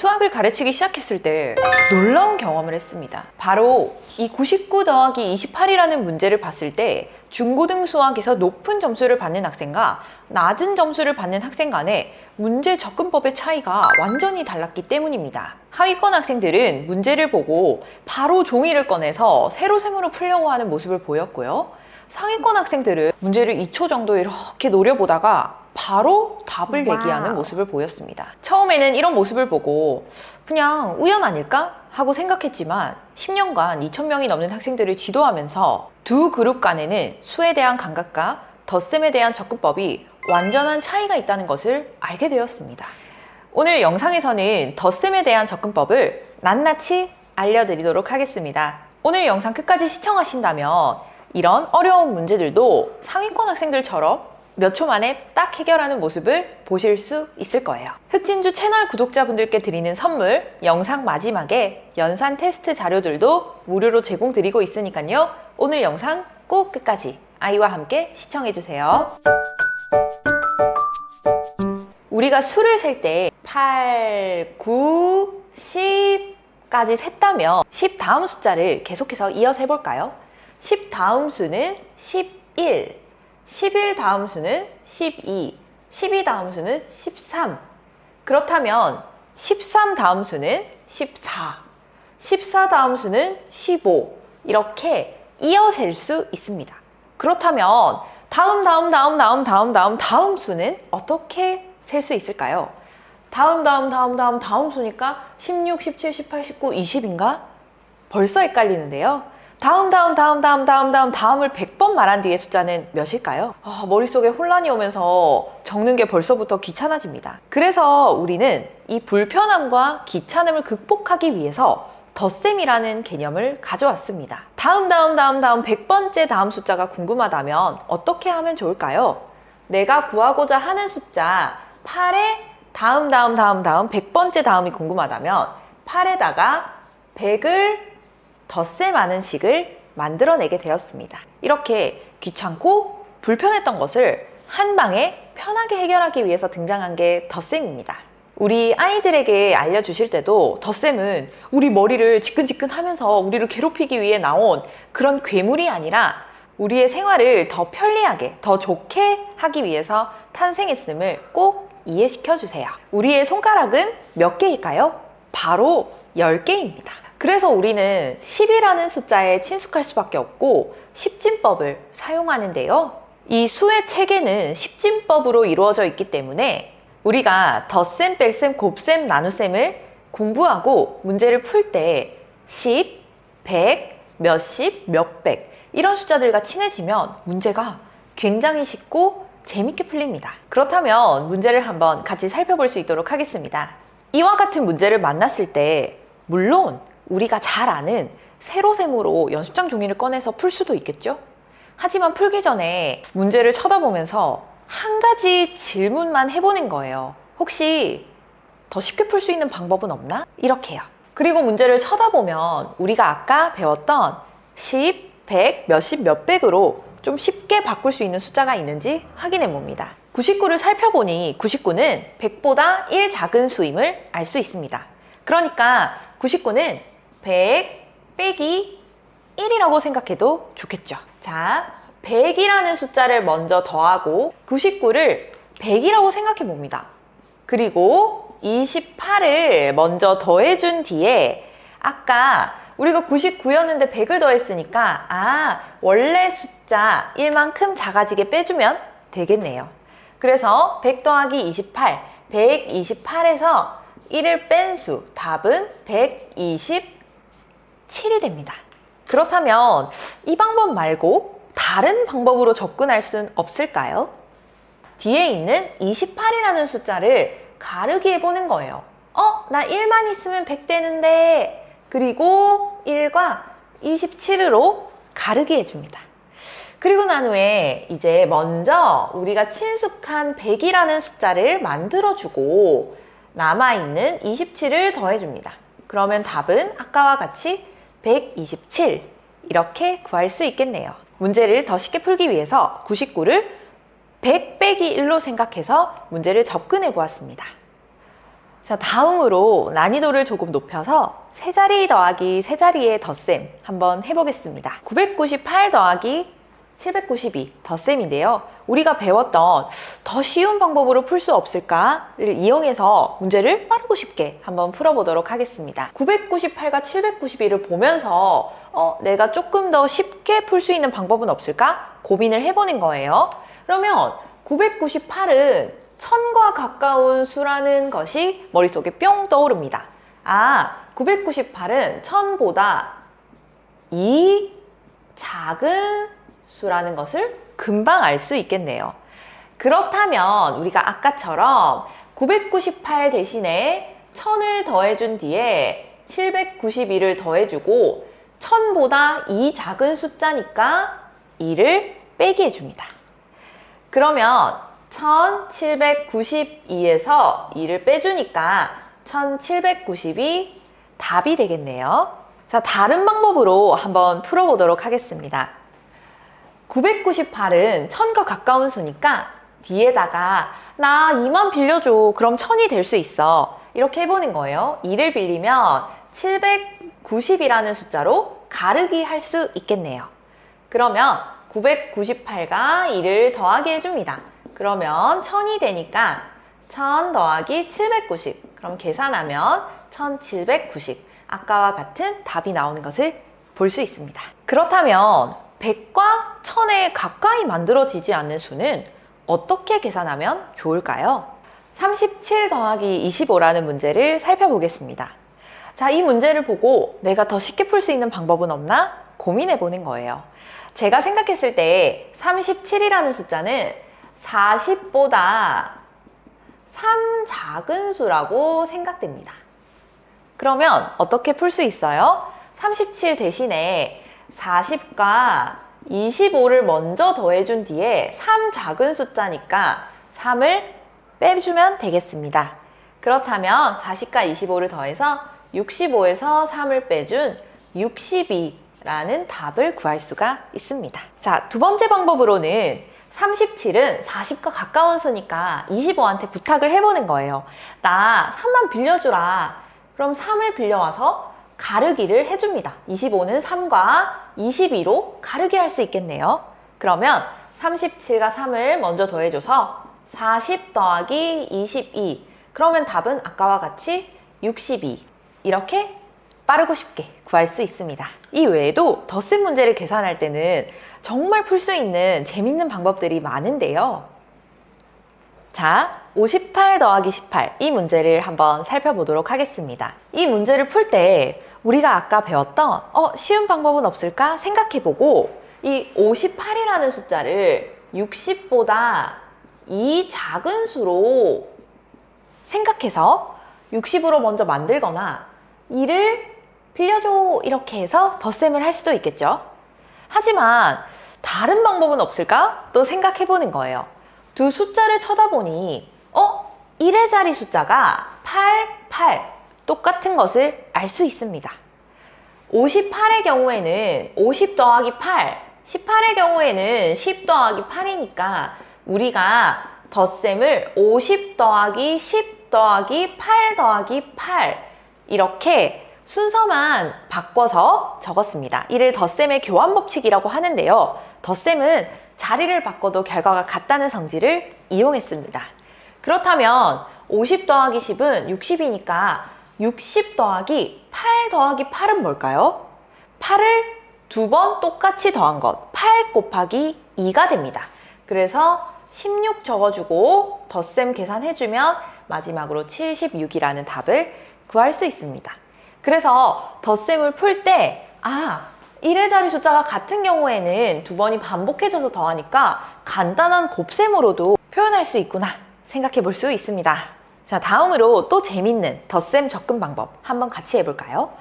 수학을 가르치기 시작했을 때 놀라운 경험을 했습니다. 바로 이 99 더하기 28이라는 문제를 봤을 때 중고등 수학에서 높은 점수를 받는 학생과 낮은 점수를 받는 학생 간의 문제 접근법의 차이가 완전히 달랐기 때문입니다. 하위권 학생들은 문제를 보고 바로 종이를 꺼내서 세로셈으로 풀려고 하는 모습을 보였고요. 상위권 학생들은 문제를 2초 정도 이렇게 노려보다가 바로 답을 얘기하는 모습을 보였습니다. 처음에는 이런 모습을 보고 그냥 우연 아닐까? 하고 생각했지만 10년간 2,000명이 넘는 학생들을 지도하면서 두 그룹 간에는 수에 대한 감각과 덧셈에 대한 접근법이 완전한 차이가 있다는 것을 알게 되었습니다. 오늘 영상에서는 덧셈에 대한 접근법을 낱낱이 알려드리도록 하겠습니다. 오늘 영상 끝까지 시청하신다면 이런 어려운 문제들도 상위권 학생들처럼 몇 초 만에 딱 해결하는 모습을 보실 수 있을 거예요. 흑진주 채널 구독자분들께 드리는 선물, 영상 마지막에 연산 테스트 자료들도 무료로 제공드리고 있으니까요. 오늘 영상 꼭 끝까지 아이와 함께 시청해주세요. 우리가 수를 셀 때 8, 9, 10까지 셌다면 10 다음 숫자를 계속해서 이어서 해볼까요? 10 다음 수는 11, 11 다음 수는 12, 12 다음 수는 13. 그렇다면 13 다음 수는 14, 14 다음 수는 15. 이렇게 이어 셀 수 있습니다. 그렇다면 다음 수는 어떻게 셀 수 있을까요? 다음 수니까 16, 17, 18, 19, 20인가? 벌써 헷갈리는데요. 다음을 100번 말한 뒤의 숫자는 몇일까요? 머릿속에 혼란이 오면서 적는 게 벌써부터 귀찮아집니다. 그래서 우리는 이 불편함과 귀찮음을 극복하기 위해서 덧셈이라는 개념을 가져왔습니다. 다음 100번째 다음 숫자가 궁금하다면 어떻게 하면 좋을까요? 내가 구하고자 하는 숫자 8의 다음 100번째 다음이 궁금하다면 8에다가 100을 덧셈하는 식을 만들어내게 되었습니다. 이렇게 귀찮고 불편했던 것을 한 방에 편하게 해결하기 위해서 등장한 게 덧셈입니다. 우리 아이들에게 알려주실 때도 덧셈은 우리 머리를 지끈지끈하면서 우리를 괴롭히기 위해 나온 그런 괴물이 아니라 우리의 생활을 더 편리하게, 더 좋게 하기 위해서 탄생했음을 꼭 이해시켜 주세요. 우리의 손가락은 몇 개일까요? 바로 10개입니다. 그래서 우리는 10이라는 숫자에 친숙할 수밖에 없고 십진법을 사용하는데요. 이 수의 체계는 십진법으로 이루어져 있기 때문에 우리가 덧셈, 뺄셈, 곱셈, 나눗셈을 공부하고 문제를 풀 때 10, 100, 몇십, 몇백 이런 숫자들과 친해지면 문제가 굉장히 쉽고 재밌게 풀립니다. 그렇다면 문제를 한번 같이 살펴볼 수 있도록 하겠습니다. 이와 같은 문제를 만났을 때 물론 우리가 잘 아는 세로셈으로 연습장 종이를 꺼내서 풀 수도 있겠죠? 하지만 풀기 전에 문제를 쳐다보면서 한 가지 질문만 해보는 거예요. 혹시 더 쉽게 풀 수 있는 방법은 없나? 이렇게요. 그리고 문제를 쳐다보면 우리가 아까 배웠던 10, 100, 몇십, 몇백으로 좀 쉽게 바꿀 수 있는 숫자가 있는지 확인해 봅니다. 99를 살펴보니 99는 100보다 1 작은 수임을 알 수 있습니다. 그러니까 99는 100 빼기 1이라고 생각해도 좋겠죠. 자, 100이라는 숫자를 먼저 더하고 99를 100이라고 생각해 봅니다. 그리고 28을 먼저 더해준 뒤에 아까 우리가 99였는데 100을 더했으니까 원래 숫자 1만큼 작아지게 빼주면 되겠네요. 그래서 100 더하기 28, 128에서 1을 뺀 수, 답은 127이 됩니다. 그렇다면 이 방법 말고 다른 방법으로 접근할 순 없을까요? 뒤에 있는 28이라는 숫자를 가르기 해보는 거예요. 나 1만 있으면 100 되는데 그리고 1과 27으로 가르기 해줍니다. 그리고 난 후에 이제 먼저 우리가 친숙한 100이라는 숫자를 만들어주고 남아있는 27을 더해줍니다. 그러면 답은 아까와 같이 127 이렇게 구할 수 있겠네요. 문제를 더 쉽게 풀기 위해서 99를 100 빼기 1로 생각해서 문제를 접근해 보았습니다. 자, 다음으로 난이도를 조금 높여서 세자리 더하기 세자리의 덧셈 한번 해보겠습니다. 998 더하기 792 덧셈인데요. 우리가 배웠던 더 쉬운 방법으로 풀 수 없을까를 이용해서 문제를 빠르고 쉽게 한번 풀어보도록 하겠습니다. 998과 792를 보면서 내가 조금 더 쉽게 풀 수 있는 방법은 없을까? 고민을 해보는 거예요. 그러면 998은 1000과 가까운 수라는 것이 머릿속에 뿅 떠오릅니다. 998은 1000보다 이 작은 수라는 것을 금방 알 수 있겠네요. 그렇다면 우리가 아까처럼 998 대신에 1000을 더해준 뒤에 792를 더해주고 1000보다 이 작은 숫자니까 2를 빼기 해줍니다. 그러면 1792에서 2를 빼주니까 1792 답이 되겠네요. 자, 다른 방법으로 한번 풀어보도록 하겠습니다. 998은 1000과 가까운 수니까 뒤에다가 나 2만 빌려줘. 그럼 1000이 될 수 있어. 이렇게 해보는 거예요. 2를 빌리면 790이라는 숫자로 가르기 할 수 있겠네요. 그러면 998과 2를 더하기 해줍니다. 그러면 1000이 되니까 1000 더하기 790. 그럼 계산하면 1790. 아까와 같은 답이 나오는 것을 볼 수 있습니다. 그렇다면 100과 1000에 가까이 만들어지지 않는 수는 어떻게 계산하면 좋을까요? 37 더하기 25라는 문제를 살펴보겠습니다. 자, 이 문제를 보고 내가 더 쉽게 풀 수 있는 방법은 없나 고민해 보는 거예요. 제가 생각했을 때 37이라는 숫자는 40보다 3 작은 수라고 생각됩니다. 그러면 어떻게 풀 수 있어요? 37 대신에 40과 25를 먼저 더해준 뒤에 3 작은 숫자니까 3을 빼주면 되겠습니다. 그렇다면 40과 25를 더해서 65에서 3을 빼준 62라는 답을 구할 수가 있습니다. 자, 두 번째 방법으로는 37은 40과 가까운 수니까 25한테 부탁을 해보는 거예요. 나 3만 빌려주라. 그럼 3을 빌려와서 가르기를 해줍니다. 25는 3과 22로 가르기 할 수 있겠네요. 그러면 37과 3을 먼저 더해줘서 40 더하기 22. 그러면 답은 아까와 같이 62. 이렇게 빠르고 쉽게 구할 수 있습니다. 이 외에도 덧셈 문제를 계산할 때는 정말 풀 수 있는 재밌는 방법들이 많은데요. 자, 58 더하기 18 이 문제를 한번 살펴보도록 하겠습니다. 이 문제를 풀 때 우리가 아까 배웠던 쉬운 방법은 없을까 생각해보고 이 58이라는 숫자를 60보다 이 작은 수로 생각해서 60으로 먼저 만들거나 2를 빌려줘 이렇게 해서 덧셈을 할 수도 있겠죠. 하지만 다른 방법은 없을까? 또 생각해보는 거예요. 두 숫자를 쳐다보니 1의 자리 숫자가 8, 8 똑같은 것을 알 수 있습니다. 58의 경우에는 50 더하기 8, 18의 경우에는 10 더하기 8이니까 우리가 덧셈을 50 더하기 10 더하기 8 더하기 8 이렇게 순서만 바꿔서 적었습니다. 이를 덧셈의 교환 법칙이라고 하는데요. 덧셈은 자리를 바꿔도 결과가 같다는 성질을 이용했습니다. 그렇다면 50 더하기 10은 60이니까 60 더하기 8 더하기 8은 뭘까요? 8을 두 번 똑같이 더한 것, 8 곱하기 2가 됩니다. 그래서 16 적어주고 덧셈 계산해주면 마지막으로 76이라는 답을 구할 수 있습니다. 그래서 덧셈을 풀 때 1의 자리 숫자가 같은 경우에는 두 번이 반복해져서 더하니까 간단한 곱셈으로도 표현할 수 있구나 생각해 볼 수 있습니다. 자, 다음으로 또 재밌는 덧셈 접근 방법 한번 같이 해볼까요?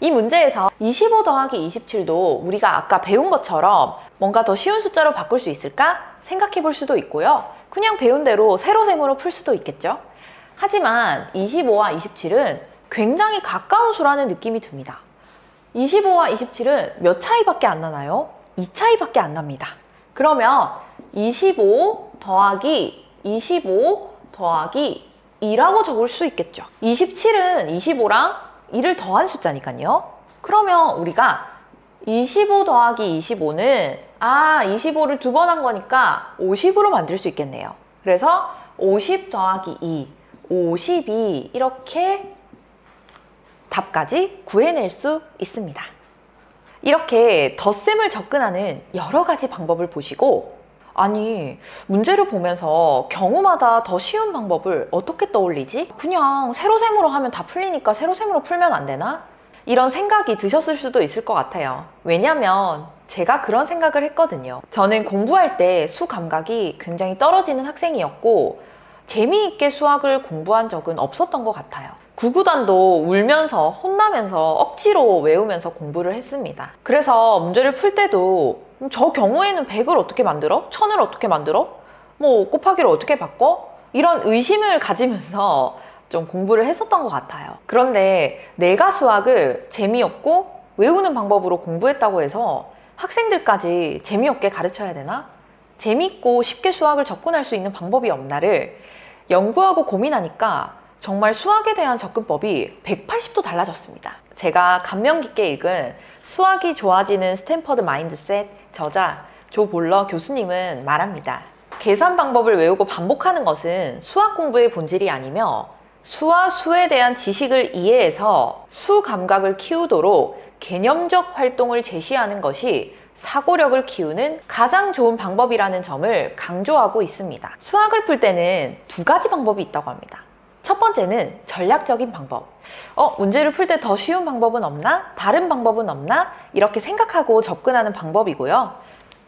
이 문제에서 25 더하기 27도 우리가 아까 배운 것처럼 뭔가 더 쉬운 숫자로 바꿀 수 있을까 생각해 볼 수도 있고요. 그냥 배운 대로 세로셈으로 풀 수도 있겠죠. 하지만 25와 27은 굉장히 가까운 수라는 느낌이 듭니다. 25와 27은 몇 차이밖에 안 나나요? 2차이밖에 안 납니다. 그러면 25 더하기 25 더하기 2라고 적을 수 있겠죠. 27은 25랑 2를 더한 숫자니까요. 그러면 우리가 25 더하기 25는 25를 두 번 한 거니까 50으로 만들 수 있겠네요. 그래서 50 더하기 2, 52 이렇게 답까지 구해낼 수 있습니다. 이렇게 덧셈을 접근하는 여러 가지 방법을 보시고, 아니, 문제를 보면서 경우마다 더 쉬운 방법을 어떻게 떠올리지? 그냥 세로셈으로 하면 다 풀리니까 세로셈으로 풀면 안 되나? 이런 생각이 드셨을 수도 있을 것 같아요. 왜냐면 제가 그런 생각을 했거든요. 저는 공부할 때 수 감각이 굉장히 떨어지는 학생이었고 재미있게 수학을 공부한 적은 없었던 것 같아요. 구구단도 울면서 혼나면서 억지로 외우면서 공부를 했습니다. 그래서 문제를 풀 때도 저 경우에는 100을 어떻게 만들어? 1000을 어떻게 만들어? 뭐 곱하기를 어떻게 바꿔? 이런 의심을 가지면서 좀 공부를 했었던 것 같아요. 그런데 내가 수학을 재미없고 외우는 방법으로 공부했다고 해서 학생들까지 재미없게 가르쳐야 되나? 재미있고 쉽게 수학을 접근할 수 있는 방법이 없나를 연구하고 고민하니까 정말 수학에 대한 접근법이 180도 달라졌습니다. 제가 감명 깊게 읽은 수학이 좋아지는 스탠퍼드 마인드셋 저자 조 볼러 교수님은 말합니다. 계산 방법을 외우고 반복하는 것은 수학 공부의 본질이 아니며 수와 수에 대한 지식을 이해해서 수 감각을 키우도록 개념적 활동을 제시하는 것이 사고력을 키우는 가장 좋은 방법이라는 점을 강조하고 있습니다. 수학을 풀 때는 두 가지 방법이 있다고 합니다. 첫 번째는 전략적인 방법. 문제를 풀 때 더 쉬운 방법은 없나? 다른 방법은 없나? 이렇게 생각하고 접근하는 방법이고요.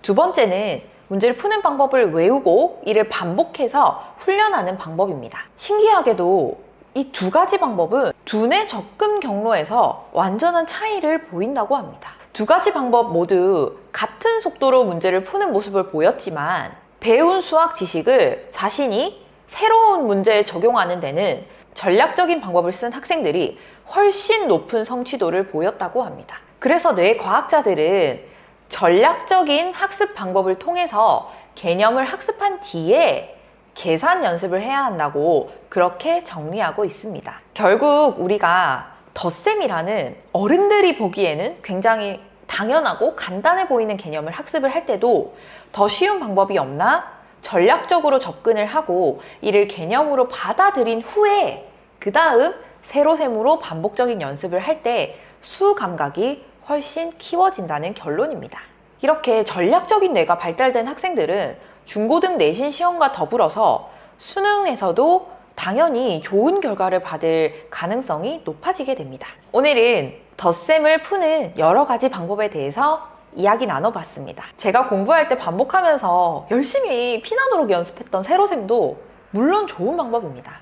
두 번째는 문제를 푸는 방법을 외우고 이를 반복해서 훈련하는 방법입니다. 신기하게도 이 두 가지 방법은 두뇌 접근 경로에서 완전한 차이를 보인다고 합니다. 두 가지 방법 모두 같은 속도로 문제를 푸는 모습을 보였지만 배운 수학 지식을 자신이 새로운 문제에 적용하는 데는 전략적인 방법을 쓴 학생들이 훨씬 높은 성취도를 보였다고 합니다. 그래서 뇌과학자들은 전략적인 학습 방법을 통해서 개념을 학습한 뒤에 계산 연습을 해야 한다고 그렇게 정리하고 있습니다. 결국 우리가 덧셈이라는 어른들이 보기에는 굉장히 당연하고 간단해 보이는 개념을 학습을 할 때도 더 쉬운 방법이 없나? 전략적으로 접근을 하고 이를 개념으로 받아들인 후에 그 다음 세로셈으로 반복적인 연습을 할 때 수 감각이 훨씬 키워진다는 결론입니다. 이렇게 전략적인 뇌가 발달된 학생들은 중고등 내신 시험과 더불어서 수능에서도 당연히 좋은 결과를 받을 가능성이 높아지게 됩니다. 오늘은 덧셈을 푸는 여러 가지 방법에 대해서 이야기 나눠봤습니다. 제가 공부할 때 반복하면서 열심히 피나도록 연습했던 세로셈도 물론 좋은 방법입니다.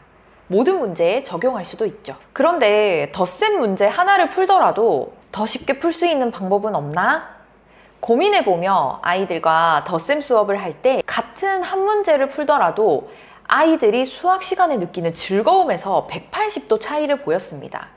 모든 문제에 적용할 수도 있죠. 그런데 덧셈 문제 하나를 풀더라도 더 쉽게 풀 수 있는 방법은 없나? 고민해보며 아이들과 덧셈 수업을 할 때 같은 한 문제를 풀더라도 아이들이 수학 시간에 느끼는 즐거움에서 180도 차이를 보였습니다.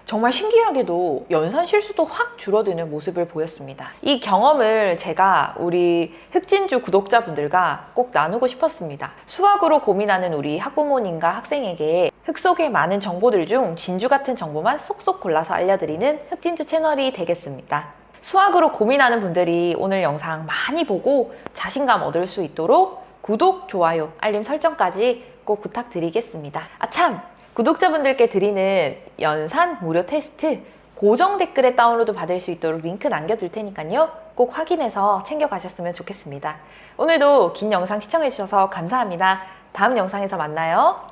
정말 신기하게도 연산 실수도 확 줄어드는 모습을 보였습니다. 이 경험을 제가 우리 흑진주 구독자분들과 꼭 나누고 싶었습니다. 수학으로 고민하는 우리 학부모님과 학생에게 흑 속의 많은 정보들 중 진주 같은 정보만 쏙쏙 골라서 알려드리는 흑진주 채널이 되겠습니다. 수학으로 고민하는 분들이 오늘 영상 많이 보고 자신감 얻을 수 있도록 구독, 좋아요, 알림 설정까지 꼭 부탁드리겠습니다. 참! 구독자분들께 드리는 연산 무료 테스트 고정 댓글에 다운로드 받을 수 있도록 링크 남겨둘 테니까요. 꼭 확인해서 챙겨가셨으면 좋겠습니다. 오늘도 긴 영상 시청해주셔서 감사합니다. 다음 영상에서 만나요.